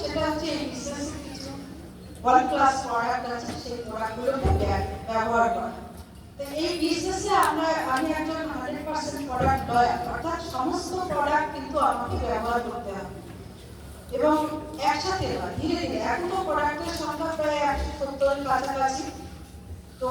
সেটা হচ্ছে এই বিজনেসের কিছু ওয়ান ক্লাস প্রোডাক্ট আছে, সেই প্রোডাক্টগুলোকে ব্যবহার করা। তো এই বিজনেসে আমি একজন 100% প্রোডাক্ট লয়ার, অর্থাৎ সমস্ত প্রোডাক্ট কিন্তু আমাকে ব্যবহার করতে হবে এবং একসাথে নয়, ধীরে ধীরে। এখনো প্রোডাক্টের সংখ্যা প্রায় 170-এর কাছাকাছি। তো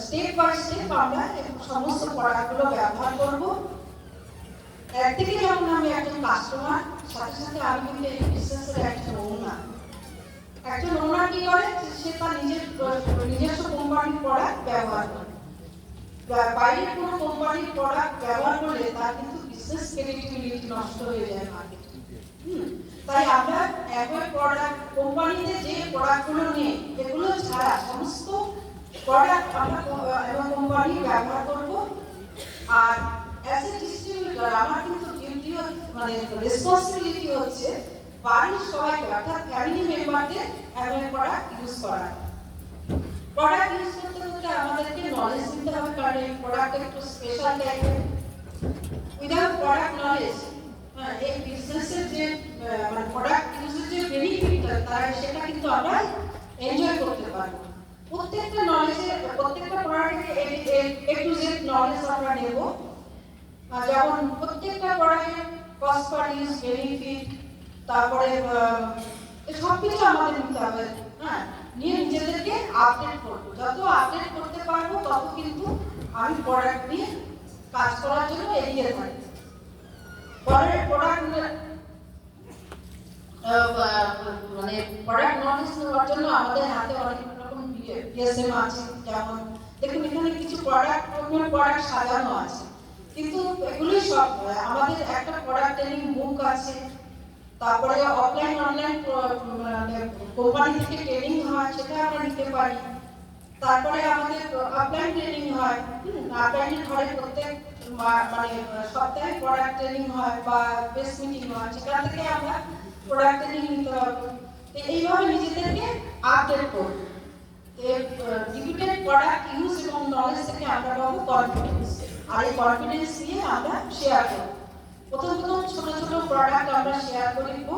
স্টেপ বাই স্টেপ আমরা সমস্ত প্রোডাক্টগুলো ব্যবহার করব। একদিকে যেমন আমি একজন কাস্টমার, সাথে সাথে আমি কিন্তু এই বিজনেসের একজন ওনার। একজন ওনার কি করে, সে তার নিজস্ব কোম্পানির প্রোডাক্ট ব্যবহার করে। বাইরের কোনো কোম্পানির প্রোডাক্ট ব্যবহার করলে তার কিন্তু বিজনেস ক্রেডিবিলিটি নষ্ট হয়ে যায় মার্কেটে। তাই আমরা একই প্রোডাক্ট কোম্পানিতে যে প্রোডাক্টগুলো নেই, এগুলো ছাড়া সমস্ত প্রোডাক্ট আমরা কোম্পানি ব্যবহার করব। আর অ্যাজ এ ডিস্ট্রিবিউটর আমার কিন্তু ডিউটি, মানে রেসপন্সিবিলিটি হচ্ছে বাড়ির সবাইকে, অর্থাৎ ফ্যামিলি মেম্বারদের একই প্রোডাক্ট ইউজ করা। প্রোডাক্ট ইউজ করতে করতে আমাদেরকে নলেজ দিতে হবে, কারণ এই প্রোডাক্ট একটু স্পেশাল টাইপের। উইদাউট প্রোডাক্ট নলেজ এই বিজনেসের যে মানে প্রোডাক্ট ইউজের যে বেনিফিটটা, তারা সেটা কিন্তু আমরা এনজয় করতে পারবো। প্রত্যেকটা নলেজের, প্রত্যেকটা প্রোডাক্টের এ টু জেড নলেজ আমরা নেব। যেমন প্রত্যেকটা প্রোডাক্টের কস্ট পার ইউজ, বেনিফিট, তারপরে সবকিছু আমাদের নিতে হবে। হ্যাঁ, নিয়ে নিজেদেরকে আপডেট করবো। যত আপডেট করতে পারবো তত কিন্তু আমি প্রোডাক্ট নিয়ে কাজ করার জন্য এগিয়ে থাকি। পরের প্রোডাক্ট মানে প্রোডাক্ট নলেজ নেওয়ার জন্য আমাদের হাতে অনেক রকম পিএসএম আছে। যেমন দেখুন এখানে কিছু প্রোডাক্ট সাজানো আছে, কিন্তু এগুলোই সব আমাদের একটা প্রোডাক্ট ট্রেনিং বুক আছে। তারপরে অফলাইন অনলাইন কোম্পানি থেকে ট্রেনিং হয়, সেটা আমরা নিতে পারি। তারপরে আমাদের অফলাইন ট্রেনিং হয়, অফলাইনের ঘরে প্রত্যেক মানে সপ্তাহে প্রোডাক্ট ট্রেনিং হয় বা বেস মিটিং হয়, সেখান থেকে আমরা প্রোডাক্ট ট্রেনিং নিতে পারবো। তো এইভাবে নিজেদেরকে আপডেট করবো। ডিপিটেড প্রোডাক্ট ইউজ এবং নলেজ থেকে আমরা পাবো কনফিডেন্স, আর এই কনফিডেন্স নিয়ে আমরা শেয়ার করবো। প্রথম ছোট ছোট প্রোডাক্ট আমরা শেয়ার করব,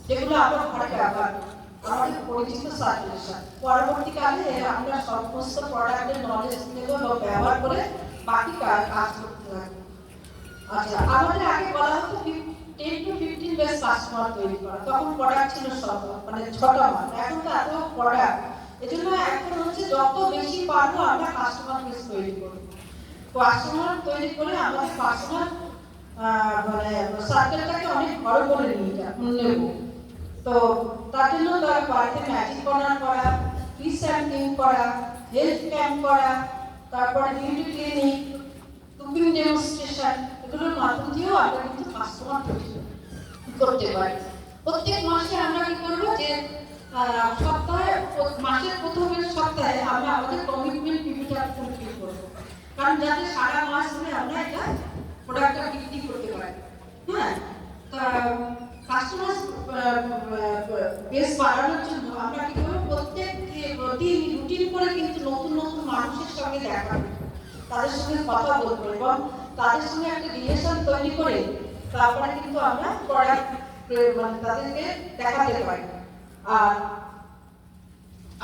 যেগুলো আমরা ঘরে ব্যবহার করি, আমাদের পরিচিত সার্কুলেশন। পরবর্তীকালে আমরা সমস্ত প্রোডাক্টের নলেজ নেব এবং ব্যবহার করে বাকি কাজ করতে থাকবো। আচ্ছা, আমাদের আগে বলা হতো 10 to 15 বেস কাস্টমার তৈরি করা। তখন প্রোডাক্ট ছিল সব মানে 6টা মাল, এখন তো এত প্রোডাক্ট। এজন্য এখন হচ্ছে যত বেশি পারবো আমরা কাস্টমার বেস তৈরি করব। কাস্টমার তৈরি করে আমাদের কাস্টমার মানে সার্কেলটাকে অনেক বড় করে নেব। তো তার জন্য তার বাড়িতে ম্যাজিক কর্নার করা, ফ্রি স্যাম্পলিং করা, হেলথ ক্যাম্প করা, তারপরে বিউটি ক্লিনিক, কুকিং ডেমনস্ট্রেশন, এগুলোর মাধ্যম দিয়েও আমরা কিন্তু কাস্টমার তৈরি করতে পারি। প্রত্যেক মাসে আমরা কি করবো, যে মাসের প্রথমের সপ্তাহে আমরা আমাদের কমিটমেন্ট পিপিটা কমপ্লিট করবো, কারণ যাতে সারা মাস ধরে আমরা এটা প্রোডাক্টটা বিক্রি করতে পারি। হ্যাঁ, কাস্টমার বেস বাড়ানোর জন্য আমরা কি করবো, প্রতিদিন রুটিন করে কিন্তু নতুন নতুন মানুষের সঙ্গে দেখা করবো, তাদের সঙ্গে কথা বলবো এবং তাদের সঙ্গে একটা রিলেশন তৈরি করে তারপরে কিন্তু আমরা প্রোডাক্ট মানে তাদেরকে দেখাতে পারি।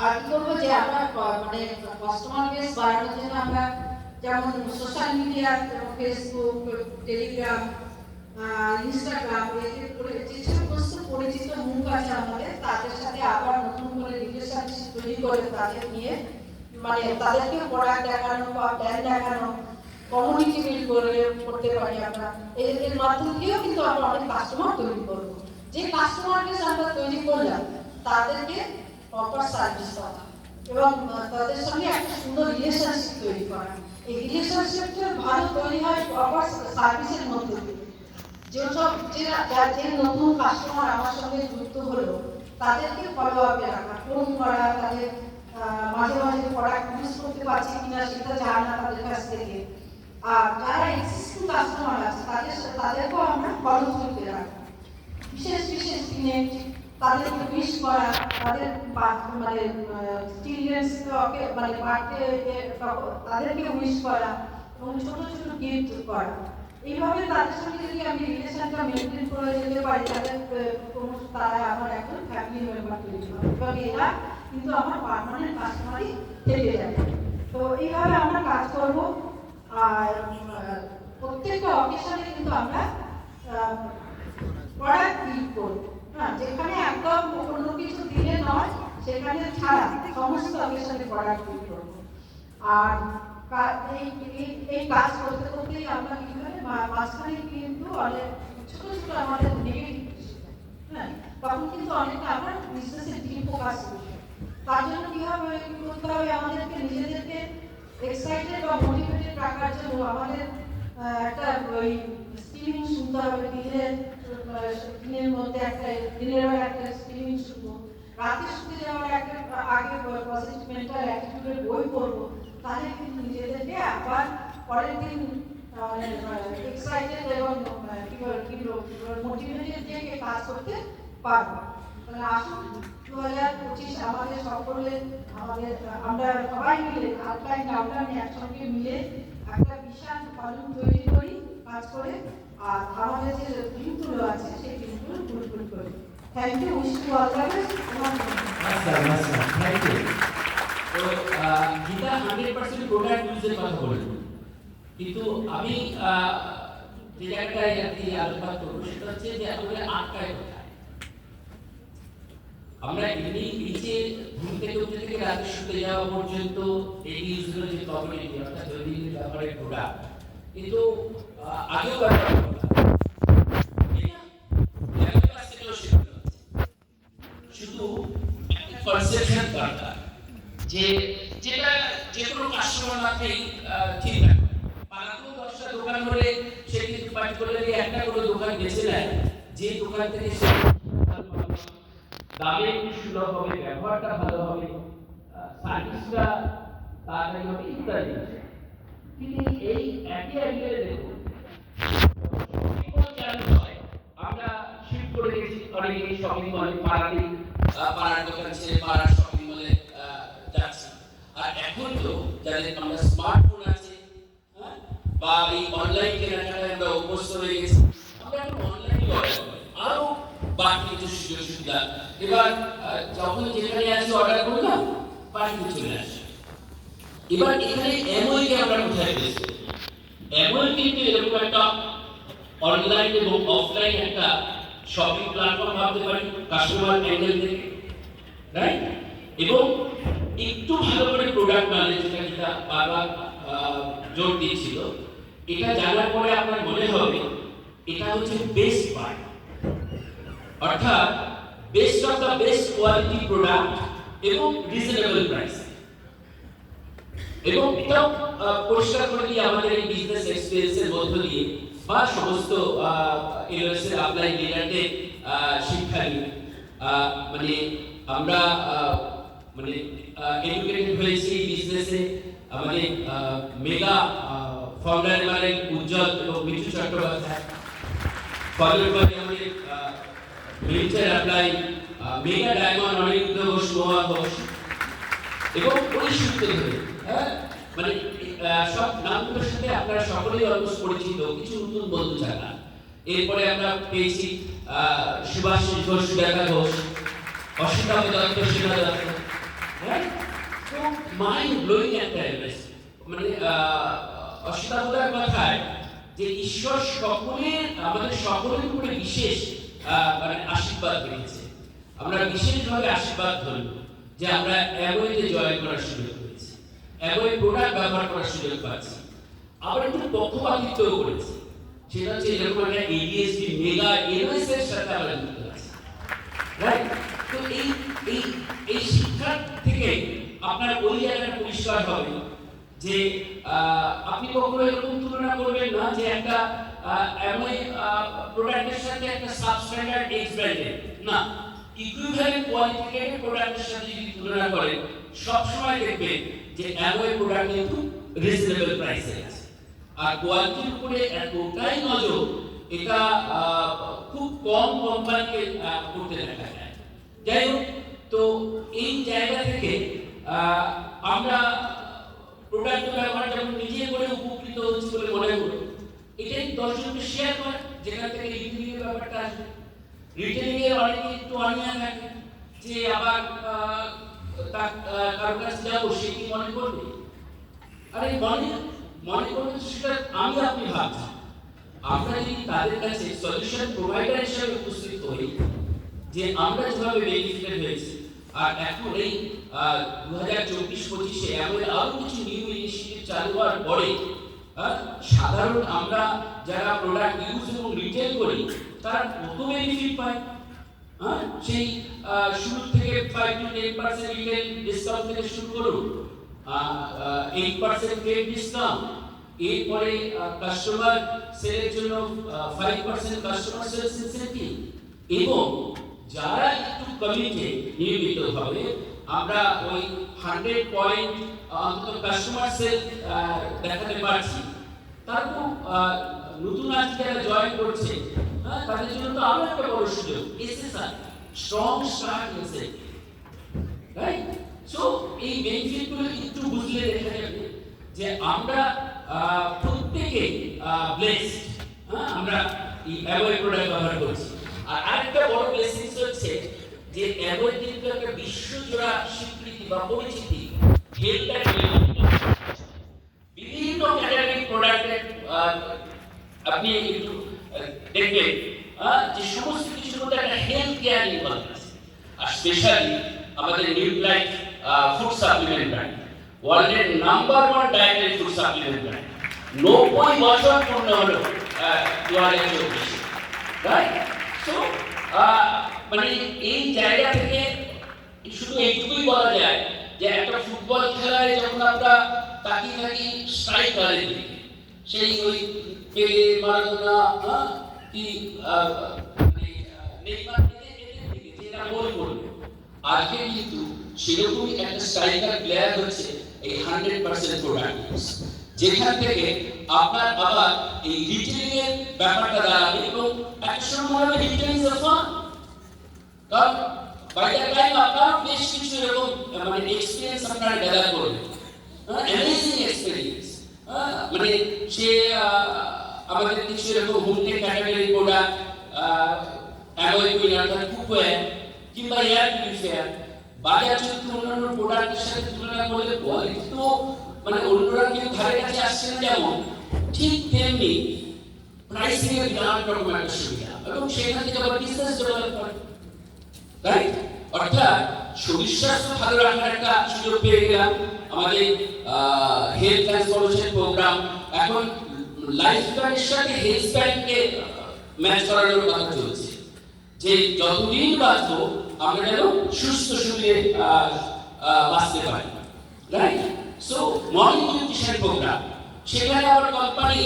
আর কি করবো, যে আমরা মানে কাস্টমার বেস বাড়ানোর জন্য আমরা যেমন সোশ্যাল মিডিয়া, যেমন ফেসবুক, টেলিগ্রাম, ইনস্টাগ্রাম, যে সমস্ত পরিচিত মুখ আছে আমাদের, তাদের সাথে আবার নতুন করে রিলেশনশিপ তৈরি করে তাদের নিয়ে মানে তাদেরকে প্রোডাক্ট দেখানো বা ব্র্যান্ড দেখানো, কমিউনিটি বিল্ড করতে পারি আমরা। এর মাধ্যম দিয়েও কিন্তু আমরা অনেক কাস্টমার তৈরি করবো। যে কাস্টমারকে আমরা তৈরি করলাম তাদেরকে প্রপার সার্ভিস দেওয়া এবং তাদের সঙ্গে একটা সুন্দর রিলেশনশিপ তৈরি করা। এই রিলেশনশিপটা ভালো তৈরি হয় প্রপার সার্ভিসের মধ্যে দিয়ে। যে নতুন কাস্টমার আমার সঙ্গে যুক্ত হলো তাদেরকে ফলো আপে রাখা, ফোন করা, তাদের মাঝে মাঝে প্রোডাক্ট ইউজ করতে পারছে কিনা সেটা জানা তাদের কাছ থেকে। আর যারা এক্সিস্টিং কাস্টমার আছে তাদেরকেও আমরা ফলো করতে রাখা। বিশেষ বিশেষ দিনে তাদেরকে উইশ করা, তাদের মানে চিলড্রেন্স মানে বার্থডে তাদেরকে উইশ করা এবং ছোট ছোট গিফট করা। এইভাবে তাদের সঙ্গে যদি আমি রিলেশনটা মেনটেন করে যেতে পারি, তারা একজন ফ্যামিলি মেম্বার তৈরি হবে এবং এরা কিন্তু আমার পার্মানেন্ট কাস্টমারই থেকে যাবে। তো এইভাবে আমরা কাজ করব। আর প্রত্যেকটা অকেশনে কিন্তু আমরা প্রোডাক্ট বিল্ড করব। হ্যাঁ, যেখানে একদম অন্য কিছু দিলে নয়, সেখানে ছাড়া সমস্ত অকেশনে প্রোডাক্ট বিল্ড করব। আর এই কাজ করতে করতেই আমরা কি করে মাঝখানে কিন্তু অনেক ছোট ছোট আমাদের নেগেটিভ, হ্যাঁ, তখন কিন্তু অনেকটা আমরা বিজনেসের ডিপ ফোকাস করি। তার জন্য কি হবে করতে হবে, আমাদেরকে নিজেদেরকে এক্সাইটেড বা মোটিভেটেড রাখার জন্য আমাদের একটা ওই স্ট্রিমিং শুনতে হবে। দিনের মধ্যে একটা দিনের বেলা একটা স্ট্রিমিং শুনবো, রাতে শুতে যাওয়ার একটা আগে পজিটিভ মেন্টাল অ্যাটিটিউডের বই পড়বো। তাহলে কিন্তু নিজেদেরকে আবার পরের দিন এক্সাইটেড এবং মোটিভেটেড দিয়ে কাজ করতে পারবো। তাহলে আসুন 2025 আমাদের সকলে আমরা সবাই মিলে আপলাইন ডাউনলাইন একসঙ্গে মিলে একটা বিশাল কলম তৈরি করি কাজ করে, আর আমাদের যে দিনগুলো আছে সেই দিনগুলো ফুলফিল করি। Thank you, wish you all the best. Thank you. তো গীতা 100% প্রোডাক্ট ইউজের কথা বললেন, কিন্তু আমি যে জায়গাটায় আলোচনা করবো সেটা হচ্ছে যে আমাদের আটকায় কোথায়। আমরা এমনি নিচে ঘুম থেকে উঠে থেকে রাতে শুতে যাওয়া পর্যন্ত এই ইউজগুলো যে কমিউনিটি অর্থাৎ দৈনন্দিন ব্যবহারের প্রোডাক্ট কিন্তু আগেও ব্যবহার শুধু পারসেপশন দরকার যে যেটা যে কোনো কাস্টমার মাত্রই ঠিক রাখবে। পাড়াতেও 10টা দোকান হলে সে কিন্তু পার্টিকুলারলি একটা করে দোকান বেছে নেয়, যে দোকান থেকে সে দামে একটু সুলভ হবে, ব্যবহারটা ভালো হবে, সার্ভিসটা তাড়াতাড়ি হবে ইত্যাদি। কিন্তু এই একই অ্যাঙ্গেলে দেখুন আমরা শিফট করে গেছি অনেকে শপিং মলে, পাড়ার দোকান ছেড়ে পাড়ার শপিং মলে যাচ্ছি। আর এখন তো যাদের আমরা স্মার্টফোন আছে বা এই অনলাইন কেনাকাটায় আমরা অভ্যস্ত হয়ে গেছি, আমরা এখন অনলাইনে অর্ডার করি। আরো বাকি কিছু সুযোগ সুবিধা, এবার যখন যেখানে আছে অর্ডার করলাম বাড়িতে চলে আসে। এবার এখানে অ্যামওয়ে কে আমরা কোথায় পেয়েছি? অ্যামওয়ে কিন্তু এরকম একটা অনলাইন এবং অফলাইন একটা শপিং প্ল্যাটফর্ম ভাবতে পারি কাস্টমার অ্যাঙ্গেল থেকে, রাইট? এবং একটু ভালো করে প্রোডাক্ট নলেজ, যেটা বারবার জোর দিয়েছিল, এটা জানার পরে আপনার মনে হবে এটা হচ্ছে বেস্ট পার্ট, অর্থাৎ best of the best quality product এবং রিজনেবল প্রাইস। এবং এটাও পরিষ্কার করে দিয়ে আমাদের এই বিজনেস এক্সপেরিয়েন্সের মধ্য দিয়ে বা সমস্ত এলওএস এর অ্যাপ্লাই লিডারদের শিক্ষা নিয়ে মানে আমরা মানে এডুকেটেড হয়েছি বিজনেসে। আমাদের মেগা ফাউন্ডার মানে উজ্জ্বল এবং মিঠু চট্টোপাধ্যায়, ফলোড বাই আমাদের military apply mega diamond Aniruddha Ghosh, মহা ঘোষ এবং ওই সূত্র ধরে মানে সব নামগুলোর সাথে আপনারা সকলেই অলমোস্ট পরিচিত, কিছু নতুন বন্ধু ছাড়া। এরপরে আমরা পেয়েছি সুভাষ ঘোষ, সুজাতা ঘোষ, অসিতাভ দত্ত, সেনা দত্ত, তো মাইন্ড ব্লোয়িং একটা এলওএস। মানে অসিতাভদার কথায় যে ঈশ্বর সকলের আমাদের সকলের উপরে বিশেষ মানে আশীর্বাদ রেখেছে। আমরা বিশেষভাবে আশীর্বাদ ধরব যে আমরা অ্যামওয়েতে জয়েন করার সুযোগ পেয়েছি, অ্যামওয়ে প্রোডাক্ট ব্যবহার করার সুযোগ পাচ্ছি। আবার একটু পক্ষপাতিত্বও করেছি, সেটা হচ্ছে এরকম একটা এডিএসপি মেগা এলওএস এর সাথে আমরা যুক্ত আছি, রাইট? তো এই শিক্ষা থেকে আপনার ওই জায়গাটা পরিষ্কার হবে যে আপনি কখনো এরকম তুলনা করবেন না যে একটা অ্যামওয়ে প্রোডাক্টের সাথে একটা সাবস্ট্যান্ডার্ড এক্স ব্র্যান্ডের, না, ইকুইভ্যালেন্ট কোয়ালিফিকেটেড প্রোডাক্টের সাথে যদি তুলনা করেন সব সময় দেখবেন যে অ্যামওয়ে প্রোডাক্ট কিন্তু রিজনেবল প্রাইসে আছে। আর কোয়ালিটির উপরে এতটাই নজর, এটা খুব কম কোম্পানিকে করতে দেখা যায়। যাই হোক, তো এই জায়গা থেকে আমরা প্রোডাক্ট ব্যবহার যখন নিজে করে উপকৃত হচ্ছি বলে মনে করি, এটাই দর্শককে শেয়ার করে, যেখান থেকে রিভিউয়ের ব্যাপারটা আসবে। রিটেলিং এর অনেকে একটু অনিয়া থাকে যে আবার কারোর কাছে যাবো সে কি মনে করবে, আরে মনে করবে সেটা আমি আপনি ভাবছি। আমরা যদি তাদের কাছে সলিউশন প্রোভাইডার হিসেবে উপস্থিত হই যে আমরা যেভাবে বেনিফিটেড হয়েছি, আর এখন এই 2024-25-এ এমন আরো কিছু নিউ ইনিশিয়েটিভ চালু হওয়ার পরে সাধারণ আমরা যারা প্রোডাক্ট ইউজ এবং রিটেল করি তারা কত বেনিফিট পায়। সেই শুরু থেকে 5 to 10% রিটেল ডিসকাউন্ট থেকে শুরু করুন, 8% ট্রেড ডিসকাউন্ট, এরপরে কাস্টমার সেলের জন্য 5% কাস্টমার সেলস ইনসেন্টিভ, এবং যারা একটু কমিটেড নিয়মিতভাবে আমরা ওই 100 পয়েন্ট অন্তত কাস্টমার সেল দেখাতে পারছি, তারপর নতুন আজ যারা জয়েন করছে তাদের জন্য তো আরো একটা বড় সুযোগ এসএসআর, স্ট্রং স্টার্ট এসে, রাইট? সো এই বেনিফিটগুলো একটু বুঝলে দেখা যাবে যে আমরা প্রত্যেকে ব্লেসড, আমরা এই অ্যাভয়েড প্রোডাক্ট ব্যবহার করছি। আর আরেকটা বড় ব্লেসিংস হচ্ছে যে অ্যাভয়েড কিন্তু একটা বিশ্বজোড়া স্বীকৃতি বা পরিচিতি, হেলথ বিভিন্ন ক্যাটাগরি প্রোডাক্টের আপনি একটু দেখবেন যে সমস্ত কিছুর মধ্যে একটা হেলথ কেয়ার ইনভলভ আছে। আর স্পেশালি আমাদের নিউট্রাইট ফুড সাপ্লিমেন্ট ব্র্যান্ড, ওয়ার্ল্ডের number 1 dietary food supplement brand, 90 বছর পূর্ণ হলো 2024, রাইট? সো মানে এই জায়গা থেকে শুধু এইটুকুই বলা যায় যে একটা ফুটবল খেলায় যখন আমরা তাকিয়ে থাকি স্ট্রাইকারের দিকে, সেই ওই পেলে, মারাদোনা, কি নেইমার দিকে যেটা গোল করবে, আজকে কিন্তু সেরকমই একটা স্ট্রাইকার প্লেয়ার হচ্ছে এই 100% প্রোডাক্ট, যেখান থেকে আপনার আবার এই রিটেলিং এর ব্যাপারটা দাঁড়াবে, এবং একটা সময় হবে রিটেলিং ইজ ফান, কারণ বাই দ্য টাইম আপনার বেশ কিছু এরকম মানে এক্সপেরিয়েন্স আপনারা গ্যাদার করবেন, অ্যামেজিং এক্সপেরিয়েন্স। মানে সে আমাদের কিছু এরকম Hometech category product, alloy queen অর্থাৎ কুকওয়্যার কিংবা এয়ার পিউরিফায়ার, বাজার যদি অন্যান্য প্রোডাক্টের সাথে তুলনা করলে কোয়ালিটি তো মানে অন্যরা কেউ ধারে কাছে আসছে না, যেমন ঠিক তেমনি প্রাইসিং এর বিরাট রকম একটা সুবিধা, এবং সেখান থেকে আবার বিজনেস ডেভেলপ করে, রাইট? অর্থাৎ শরীর স্বাস্থ্য ভালো রাখার একটা সুযোগ পেয়ে গেলাম। আমাদের হেলথ ট্রান্সফরমেশন প্রোগ্রাম এখন লাইফ স্প্যানের সাথে হেলথ স্প্যানকে ম্যাচ করানোর কথা চলছে, যে যতদিন বাঁচবো আমরা যেন সুস্থ শরীরে বাঁচতে পারি, right? So morning nutrition programme, সেখানে আবার কোম্পানি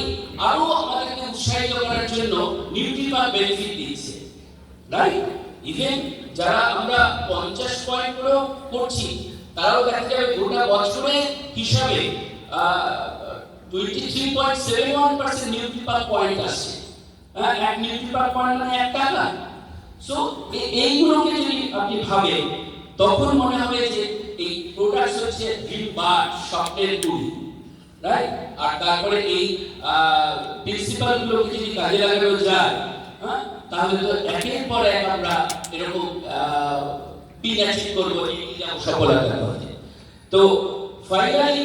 আরো আমাদেরকে উৎসাহিত করার জন্য নিউট্রিপার বেনিফিট দিচ্ছে, রাইট? ইভেন যারা আমরা 50 পয়েন্ট করে করছি তারাও দেখা যাবে গোটা বছরের হিসাবে 23.71% নিউট্রিপার পয়েন্ট আসছে। এক নিউট্রিপার পয়েন্ট মানে 1 টাকা। সো এইগুলোকে যদি আপনি ভাবেন তখন মনে হবে যে এই প্রোডাক্টস হচ্ছে ড্রিম বার, স্বপ্নের গুলি, রাইট? আর তারপরে এই প্রিন্সিপাল গুলোকে যদি কাজে লাগানো যায়, তাহলে তো একের পর এক আমরা এরকম পিনাচিট করবো, এগিয়ে যাবো সফলতার পথে। তো ফাইনালি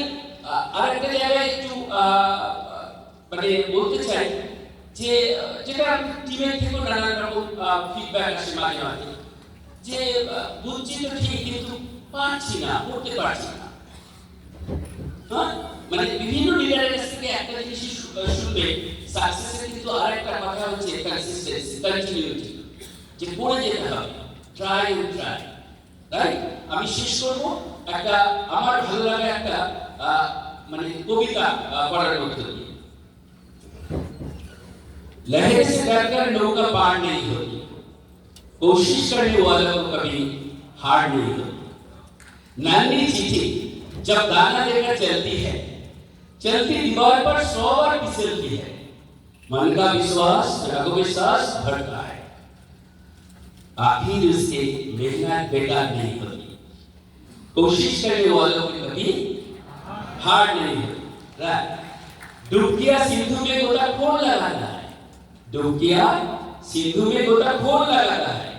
আরেকটা জায়গায় একটু মানে বলতে চাই যে যেটা টিমের থেকেও নানান রকম ফিডব্যাক আসে মাঝে মাঝে, যে বুঝছি তো ঠিক কিন্তু পারছি না, করতে পারছি না। মানে বিভিন্ন লিডারের কাছ থেকে একটা জিনিস শুনবে, সাকসেসের কিন্তু আরেকটা কথা হচ্ছে কনসিস্টেন্সি, কন্টিনিউটি, যে করে যেতে হবে, ট্রাই এন্ড ট্রাই, রাইট? আমি শেষ করব একটা আমার ভালো লাগা একটা মানে কবিতা পড়ার মধ্যে দিয়ে। लहर से डरकर नौका पार नहीं होती, कोशिश करने वालों को कभी हार नहीं होती। नन्ही चींटी जब दाना लेकर चलती है, चलती दीवार पर 100 बार फिसलती है, मन का विश्वास विश्वास भटका है, आखिर उससे मेहनत बेकार नहीं होती, कोशिश करने वालों को कभी हार नहीं होती। डुबकिया सिंधु में गोता कौन लगाता है? डुबकिया सिंधु में गोताखोर लगाता है,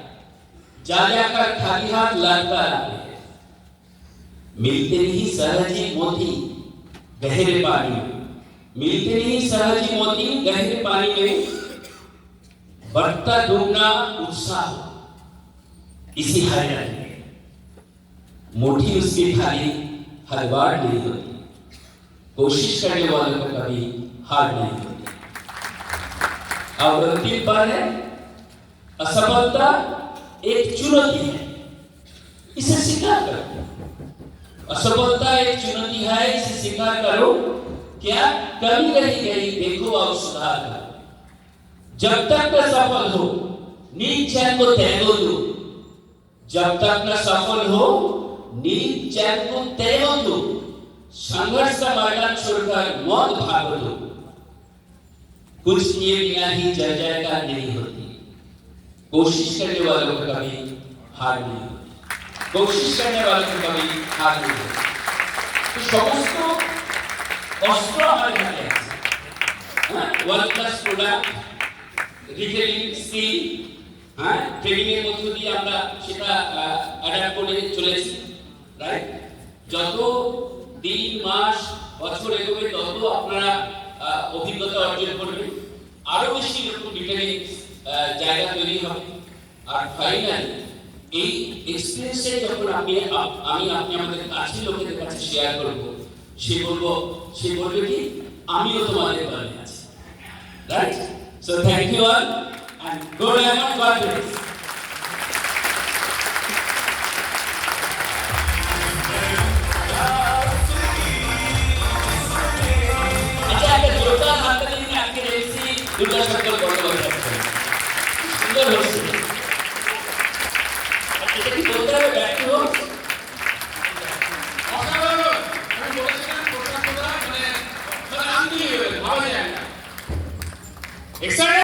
जा जाकर खाली हाथ लौटता है। मिलते नहीं सहजी मोती गहरे पानी में, मिलते नहीं सहजी मोती गहरे पानी में, बढ़ता डूबना उत्साह इसी हैरानी में। मुट्ठी उसकी खाली हर बार नहीं होती, कोशिश करने वालों को कभी हार नहीं होती। और अंतिम बात है, असफलता एक चुनौती है, इसे स्वीकार करो। असफलता एक चुनौती है, इसे स्वीकार करो। क्या कमी रही गई देखो और सुधार करो। जब तक न सफल हो नींद चैन को त्यागो दो, जब तक न सफल हो नींद चैन को त्यागो दो, संघर्ष का मैदान छोड़कर मौत भागो दो। कुछ किए बिना ही जय जयकार नहीं होती, कोशिश करने वालों को कभी हार नहीं होती, कोशिश करने वालों को कभी हार नहीं होती। तो समस्त অস্ত্র আমার হাতে আছে, world class product, retailing skill, training এর মধ্য দিয়ে আমরা সেটা অ্যাডাপ্ট করে চলেছি, রাইট? যত দিন মাস বছর এগোবে তত আপনারা অভিজ্ঞতা অর্জন করবেন, আরো বেশি এরকম রিটেলিং জায়গা তৈরি হবে। আর ফাইনালি এই এক্সপেরিয়েন্সে যখন আমি আপনি আমাদের কাছের লোকেদের কাছে শেয়ার করব, সে বলবে কি আমিও তোমাদের দলে আছি, right? So thank you all and go lemon God bless. আচ্ছা, একটা জোরদার হাততালি দিন আজকে এসেছি দুর্গা শঙ্কর বন্দ্যোপাধ্যায়, সুন্দর হচ্ছে। এটা কি বলতে হবে ব্যর্থ হোক? ভাবা যায় না।